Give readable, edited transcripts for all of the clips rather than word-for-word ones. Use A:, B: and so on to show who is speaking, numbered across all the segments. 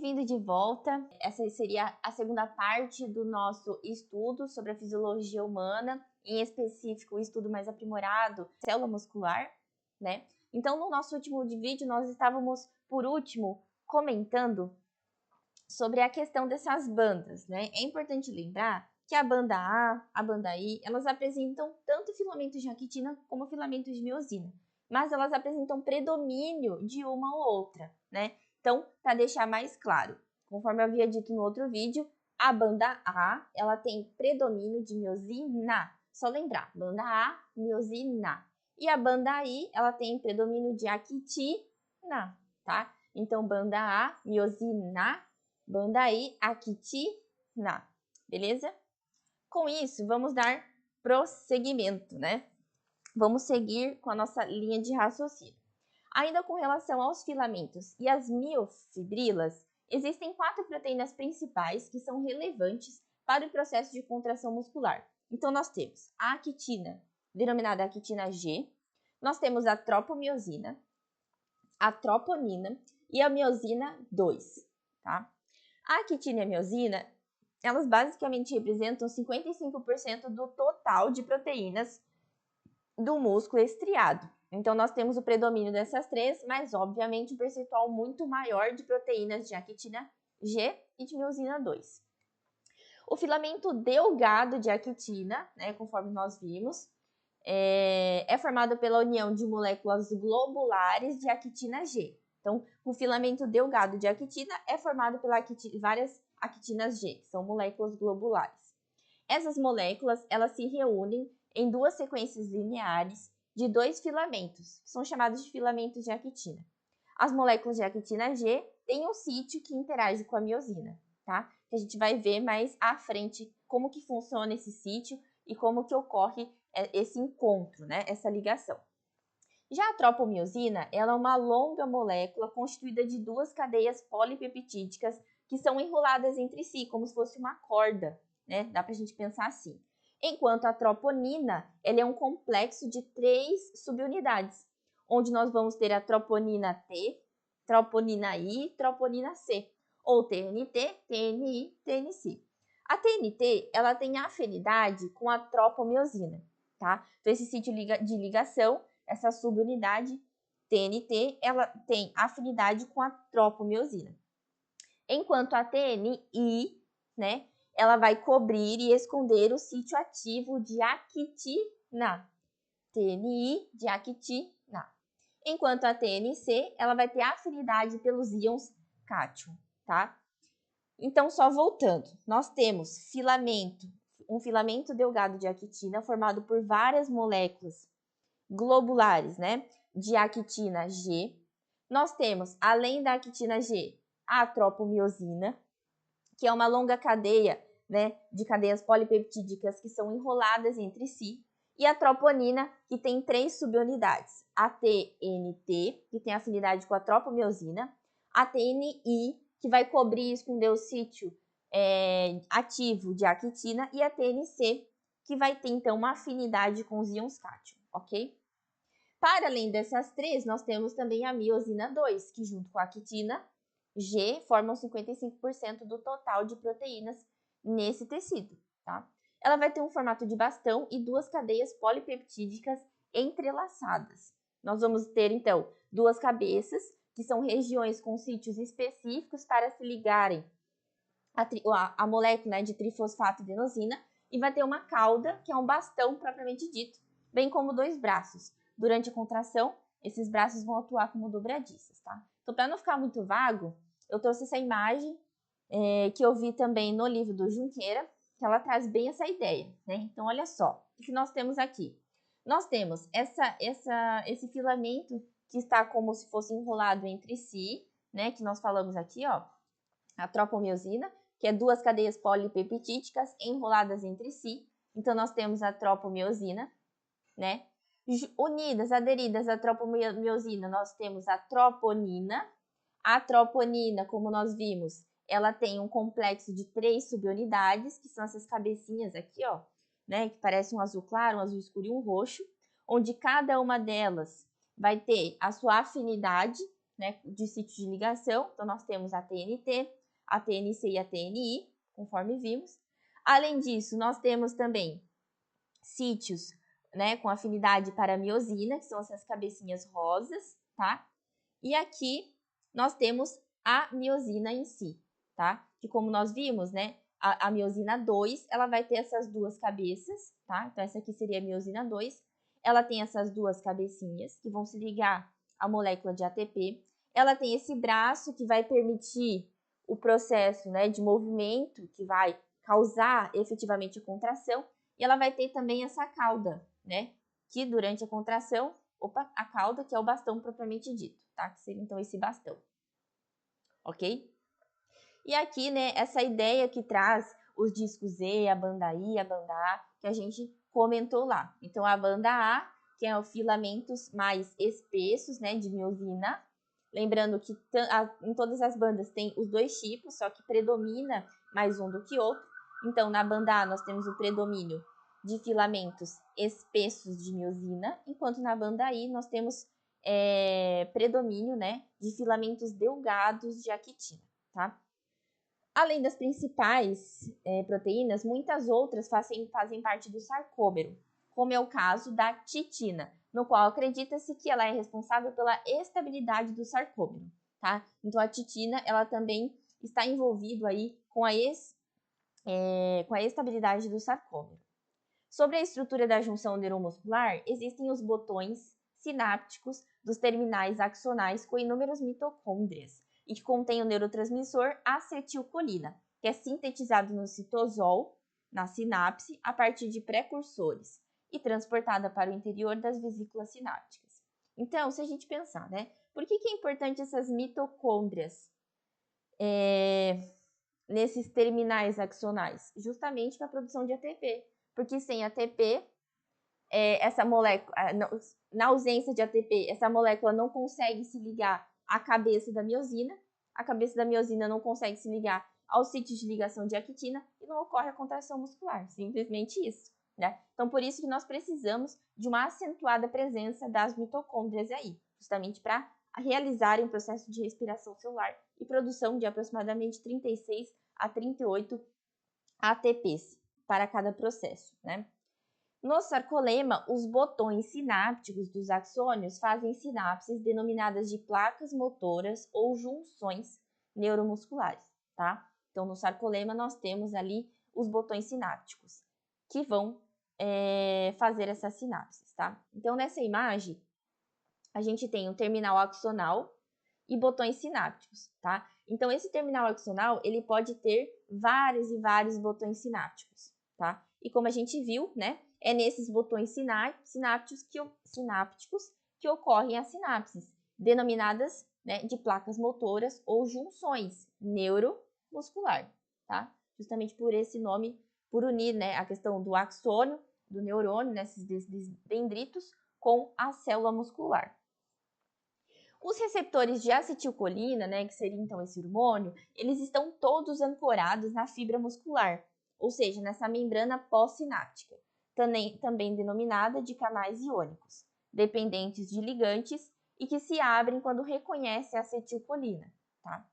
A: Bem-vindo de volta. Essa seria a segunda parte do nosso estudo sobre a fisiologia humana, em específico o estudo mais aprimorado, célula muscular, né? Então, no nosso último vídeo, nós estávamos, por último, comentando sobre a questão dessas bandas, né? É importante lembrar que a banda A, a banda I, elas apresentam tanto filamentos de actina como filamentos de miosina, mas elas apresentam predomínio de uma ou outra, né? Então, para deixar mais claro, conforme eu havia dito no outro vídeo, a banda A, ela tem predomínio de miosina. Só lembrar, banda A, miosina. E a banda I, ela tem predomínio de actina, tá? Então, banda A, miosina, banda I, actina, beleza? Com isso, vamos dar prosseguimento, né? Vamos seguir com a nossa linha de raciocínio. Ainda com relação aos filamentos e às miofibrilas, existem 4 proteínas principais que são relevantes para o processo de contração muscular. Então, nós temos a actina, denominada actina G, nós temos a tropomiosina, a troponina e a miosina 2, tá? A actina e a miosina, elas basicamente representam 55% do total de proteínas do músculo estriado. Então, nós temos o predomínio dessas três, mas, obviamente, um percentual muito maior de proteínas de actina G e de miosina 2. O filamento delgado de actina, né, conforme nós vimos, é formado pela união de moléculas globulares de actina G. Então, o filamento delgado de actina é formado por várias actinas G, que são moléculas globulares. Essas moléculas, elas se reúnem em 2 sequências lineares de 2 filamentos, que são chamados de filamentos de actina. As moléculas de actina G têm um sítio que interage com a miosina, tá? Que a gente vai ver mais à frente como que funciona esse sítio e como que ocorre esse encontro, né? Essa ligação. Já a tropomiosina, ela é uma longa molécula constituída de 2 cadeias polipeptídicas que são enroladas entre si, como se fosse uma corda, né? Dá pra gente pensar assim. Enquanto a troponina, ela é um complexo de 3 subunidades, onde nós vamos ter a troponina T, troponina I e troponina C, ou TNT, TNI, TNC. A TNT, ela tem afinidade com a tropomiosina, tá? Então, esse sítio de ligação, essa subunidade TNT, ela tem afinidade com a tropomiosina. Enquanto a TNI, né, ela vai cobrir e esconder o sítio ativo de actina. TNI de actina. Enquanto a TNC, ela vai ter afinidade pelos íons cátion, tá? Então, só voltando, nós temos um filamento delgado de actina formado por várias moléculas globulares, né, de actina G. Nós temos, além da actina G, a tropomiosina, que é uma longa cadeia, né, de cadeias polipeptídicas que são enroladas entre si, e a troponina, que tem 3 subunidades, a TNT, que tem afinidade com a tropomiosina, a TNI, que vai cobrir e esconder o sítio ativo de actina, e a TNC, que vai ter, então, uma afinidade com os íons cátion, ok? Para além dessas 3, nós temos também a miosina 2, que junto com a actina G formam 55% do total de proteínas nesse tecido, tá? Ela vai ter um formato de bastão e 2 cadeias polipeptídicas entrelaçadas. Nós vamos ter, então, 2 cabeças, que são regiões com sítios específicos para se ligarem a molécula, né, de trifosfato de adenosina, e vai ter uma cauda, que é um bastão propriamente dito, bem como 2 braços. Durante a contração, esses braços vão atuar como dobradiças, tá? Então, para não ficar muito vago, eu trouxe essa imagem que eu vi também no livro do Junqueira, que ela traz bem essa ideia, né? Então, olha só, o que nós temos aqui? Nós temos esse filamento que está como se fosse enrolado entre si, né? Que nós falamos aqui, ó, a tropomiosina, que é 2 cadeias polipeptídicas enroladas entre si. Então, nós temos a tropomiosina, né? Unidas, aderidas à tropomiosina, nós temos a troponina. A troponina, como nós vimos, ela tem um complexo de 3 subunidades, que são essas cabecinhas aqui, ó, né, que parece um azul claro, um azul escuro e um roxo, onde cada uma delas vai ter a sua afinidade, né, de sítios de ligação. Então, nós temos a TNT, a TNC e a TNI, conforme vimos. Além disso, nós temos também sítios, né, com afinidade para a miosina, que são essas cabecinhas rosas, tá? E aqui nós temos a miosina em si, tá? Que como nós vimos, né, a miosina 2, ela vai ter essas duas cabeças, tá? Então, essa aqui seria a miosina 2. Ela tem essas duas cabecinhas que vão se ligar à molécula de ATP. Ela tem esse braço que vai permitir o processo, né, de movimento que vai causar efetivamente a contração. E ela vai ter também essa cauda, né, que durante a contração, a cauda, que é o bastão propriamente dito, tá? Que seria então esse bastão, ok? E aqui, né, essa ideia que traz os discos E, a banda I, a banda A, que a gente comentou lá. Então, a banda A, que é os filamentos mais espessos, né, de miosina. Lembrando que em todas as bandas tem os dois tipos, só que predomina mais um do que outro. Então, na banda A, nós temos o predomínio de filamentos espessos de miosina, enquanto na banda I, nós temos predomínio, né, de filamentos delgados de actina, tá? Além das principais proteínas, muitas outras fazem parte do sarcômero, como é o caso da titina, no qual acredita-se que ela é responsável pela estabilidade do sarcômero, tá? Então, a titina, ela também está envolvida aí com a estabilidade do sarcômero. Sobre a estrutura da junção neuromuscular, existem os botões sinápticos dos terminais axonais com inúmeras mitocôndrias, e que contém o neurotransmissor acetilcolina, que é sintetizado no citosol, na sinapse, a partir de precursores, e transportada para o interior das vesículas sinápticas. Então, se a gente pensar, né, por que é importante essas mitocôndrias nesses terminais axonais? Justamente para a produção de ATP, porque sem ATP, essa molécula, na ausência de ATP, essa molécula não consegue se ligar à cabeça da miosina, a cabeça da miosina não consegue se ligar aos sítios de ligação de actina e não ocorre a contração muscular, simplesmente isso, né? Então, por isso que nós precisamos de uma acentuada presença das mitocôndrias aí, justamente para realizarem o processo de respiração celular e produção de aproximadamente 36 a 38 ATPs para cada processo, né? No sarcolema, os botões sinápticos dos axônios fazem sinapses denominadas de placas motoras ou junções neuromusculares, tá? Então, no sarcolema, nós temos ali os botões sinápticos que vão fazer essas sinapses, tá? Então, nessa imagem, a gente tem um terminal axonal e botões sinápticos, tá? Então, esse terminal axonal, ele pode ter vários e vários botões sinápticos, tá? E como a gente viu, né, é nesses botões sinápticos que ocorrem as sinapses, denominadas, né, de placas motoras ou junções neuromuscular, tá? Justamente por esse nome, por unir, né, a questão do axônio, do neurônio, né, esses dendritos, com a célula muscular. Os receptores de acetilcolina, né, que seria então esse hormônio, eles estão todos ancorados na fibra muscular, ou seja, nessa membrana pós-sináptica, também denominada de canais iônicos, dependentes de ligantes e que se abrem quando reconhece a acetilcolina, tá?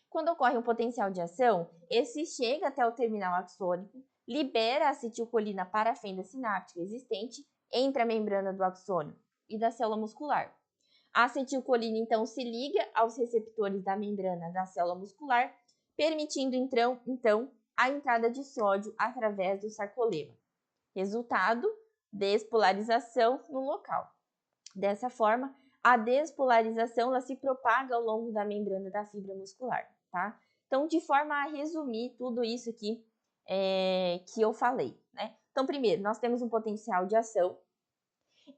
A: Quando ocorre um potencial de ação, esse chega até o terminal axônico, libera a acetilcolina para a fenda sináptica existente entre a membrana do axônio e da célula muscular. A acetilcolina, então, se liga aos receptores da membrana da célula muscular, permitindo, então, a entrada de sódio através do sarcolema. Resultado, despolarização no local. Dessa forma, a despolarização ela se propaga ao longo da membrana da fibra muscular, tá? Então, de forma a resumir tudo isso aqui que eu falei, né? Então, primeiro, nós temos um potencial de ação.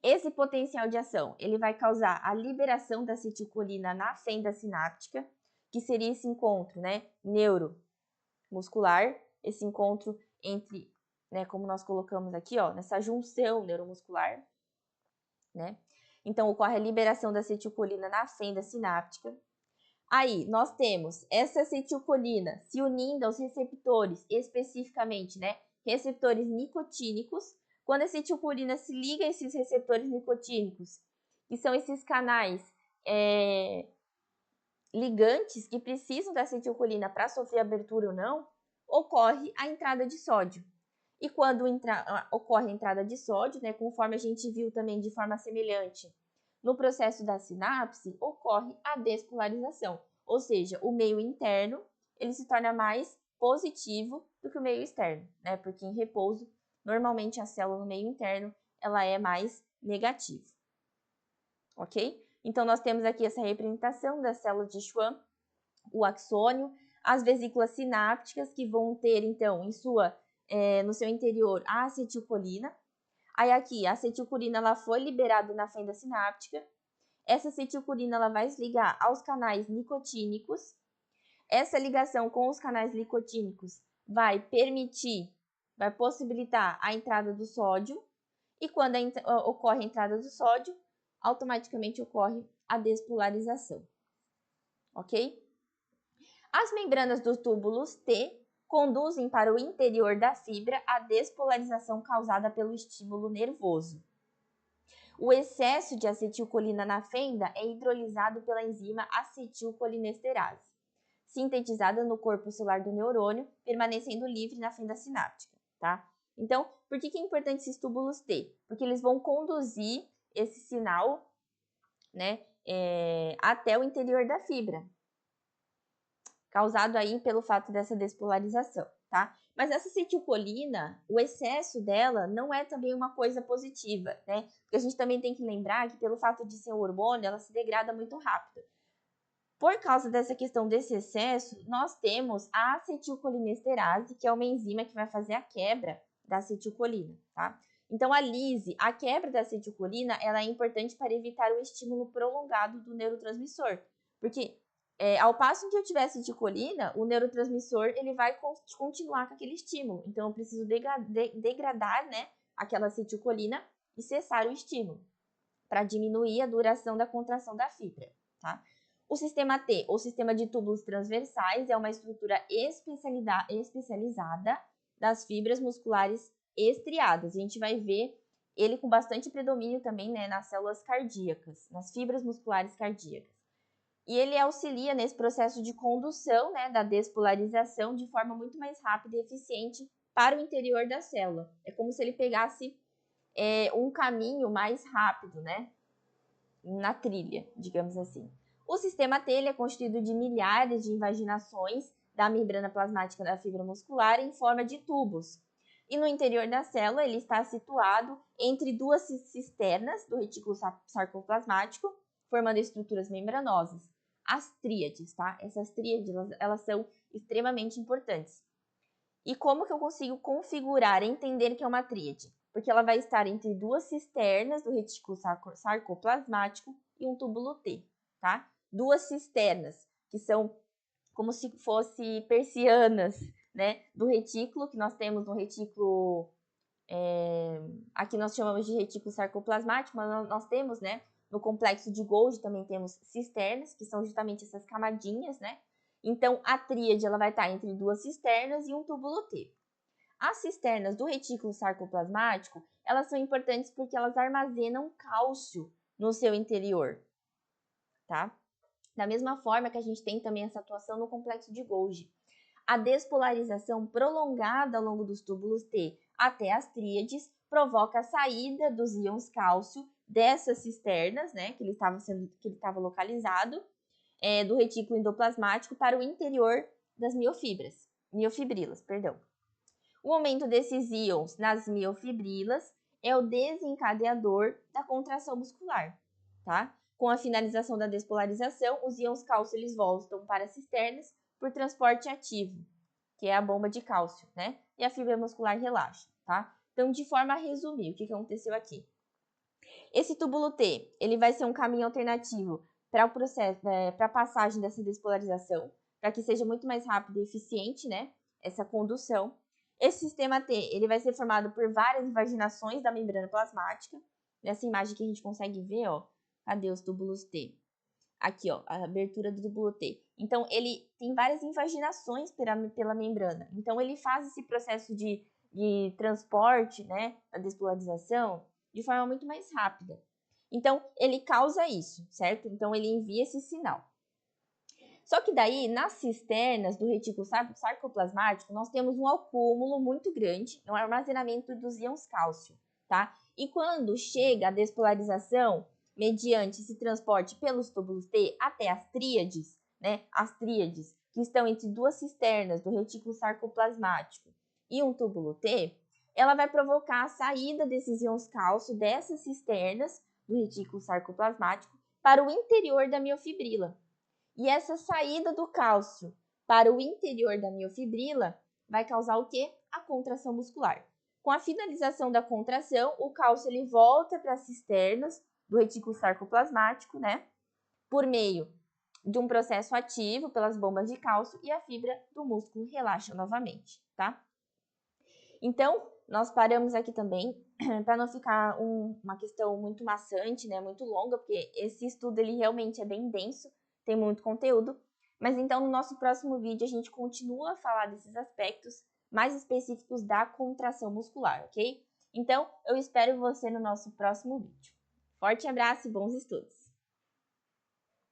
A: Esse potencial de ação, ele vai causar a liberação da acetilcolina na fenda sináptica, que seria esse encontro, né, neuromuscular, esse encontro entre, né, como nós colocamos aqui, ó, nessa junção neuromuscular, né? Então, ocorre a liberação da acetilcolina na fenda sináptica. Aí, nós temos essa acetilcolina se unindo aos receptores, especificamente, né, receptores nicotínicos. Quando a acetilcolina se liga a esses receptores nicotínicos, que são esses canais ligantes que precisam da acetilcolina para sofrer abertura ou não, ocorre a entrada de sódio. E quando ocorre a entrada de sódio, né, conforme a gente viu também de forma semelhante no processo da sinapse, ocorre a despolarização. Ou seja, o meio interno ele se torna mais positivo do que o meio externo, né? Porque em repouso, normalmente a célula no meio interno ela é mais negativa. Ok? Então, nós temos aqui essa representação da célula de Schwann, o axônio, as vesículas sinápticas, que vão ter, então, no seu interior, a acetilcolina. Aí, aqui, a acetilcolina ela foi liberada na fenda sináptica. Essa acetilcolina ela vai se ligar aos canais nicotínicos. Essa ligação com os canais nicotínicos vai possibilitar a entrada do sódio. E quando ocorre a entrada do sódio, automaticamente ocorre a despolarização. Ok? As membranas dos túbulos T conduzem para o interior da fibra a despolarização causada pelo estímulo nervoso. O excesso de acetilcolina na fenda é hidrolisado pela enzima acetilcolinesterase, sintetizada no corpo celular do neurônio, permanecendo livre na fenda sináptica, tá? Então, por que é importante esses túbulos T? Porque eles vão conduzir esse sinal, né, até o interior da fibra, causado aí pelo fato dessa despolarização, tá? Mas essa acetilcolina, o excesso dela não é também uma coisa positiva, né? Porque a gente também tem que lembrar que pelo fato de ser um hormônio, ela se degrada muito rápido. Por causa dessa questão desse excesso, nós temos a acetilcolinesterase, que é uma enzima que vai fazer a quebra da acetilcolina, tá? Então, a quebra da acetilcolina, ela é importante para evitar o estímulo prolongado do neurotransmissor, porque ao passo que eu tiver acetilcolina, o neurotransmissor ele vai continuar com aquele estímulo. Então, eu preciso degradar, né, aquela acetilcolina e cessar o estímulo para diminuir a duração da contração da fibra, tá? O sistema T, ou sistema de túbulos transversais, é uma estrutura especializada das fibras musculares estriadas. A gente vai ver ele com bastante predomínio também, né, nas células cardíacas, nas fibras musculares cardíacas. E ele auxilia nesse processo de condução, né, da despolarização de forma muito mais rápida e eficiente para o interior da célula. É como se ele pegasse um caminho mais rápido, né, na trilha, digamos assim. O sistema T é constituído de milhares de invaginações da membrana plasmática da fibra muscular em forma de tubos. E no interior da célula, ele está situado entre duas cisternas do retículo sarcoplasmático, formando estruturas membranosas. As tríades, tá? Essas tríades, elas são extremamente importantes. E como que eu consigo configurar, entender que é uma tríade? Porque ela vai estar entre duas cisternas do retículo sarcoplasmático e um túbulo T, tá? Duas cisternas, que são como se fossem persianas, né? Do retículo, que nós temos no retículo, aqui nós chamamos de retículo sarcoplasmático, mas nós temos, né? No complexo de Golgi também temos cisternas, que são justamente essas camadinhas, né? Então, a tríade ela vai estar entre duas cisternas e um túbulo T. As cisternas do retículo sarcoplasmático, elas são importantes porque elas armazenam cálcio no seu interior, tá? Da mesma forma que a gente tem também essa atuação no complexo de Golgi. A despolarização prolongada ao longo dos túbulos T até as tríades provoca a saída dos íons cálcio dessas cisternas, né, que ele estava localizado, do retículo endoplasmático para o interior das miofibrilas, perdão. O aumento desses íons nas miofibrilas é o desencadeador da contração muscular, tá? Com a finalização da despolarização, os íons cálcio eles voltam para as cisternas por transporte ativo, que é a bomba de cálcio, né? E a fibra muscular relaxa, tá? Então, de forma a resumir, o que aconteceu aqui? Esse túbulo T, ele vai ser um caminho alternativo para o processo, para a passagem dessa despolarização, para que seja muito mais rápido e eficiente, né? Essa condução. Esse sistema T, ele vai ser formado por várias invaginações da membrana plasmática. Nessa imagem que a gente consegue ver, ó, cadê os túbulos T? Aqui, ó, a abertura do túbulo T. Então, ele tem várias invaginações pela membrana. Então, ele faz esse processo de transporte, né, da despolarização, de forma muito mais rápida. Então, ele causa isso, certo? Então, ele envia esse sinal. Só que daí, nas cisternas do retículo sarcoplasmático, nós temos um acúmulo muito grande, um armazenamento dos íons cálcio, tá? E quando chega a despolarização, mediante esse transporte pelos túbulos T até as tríades, né? As tríades que estão entre duas cisternas do retículo sarcoplasmático e um túbulo T, ela vai provocar a saída desses íons cálcio dessas cisternas do retículo sarcoplasmático para o interior da miofibrila. E essa saída do cálcio para o interior da miofibrila vai causar o quê? A contração muscular. Com a finalização da contração, o cálcio ele volta para as cisternas do retículo sarcoplasmático, né? Por meio de um processo ativo pelas bombas de cálcio e a fibra do músculo relaxa novamente, tá? Então, nós paramos aqui também para não ficar uma questão muito maçante, né? Muito longa, porque esse estudo ele realmente é bem denso, tem muito conteúdo. Mas então, no nosso próximo vídeo, a gente continua a falar desses aspectos mais específicos da contração muscular, ok? Então, eu espero você no nosso próximo vídeo. Forte abraço e bons estudos!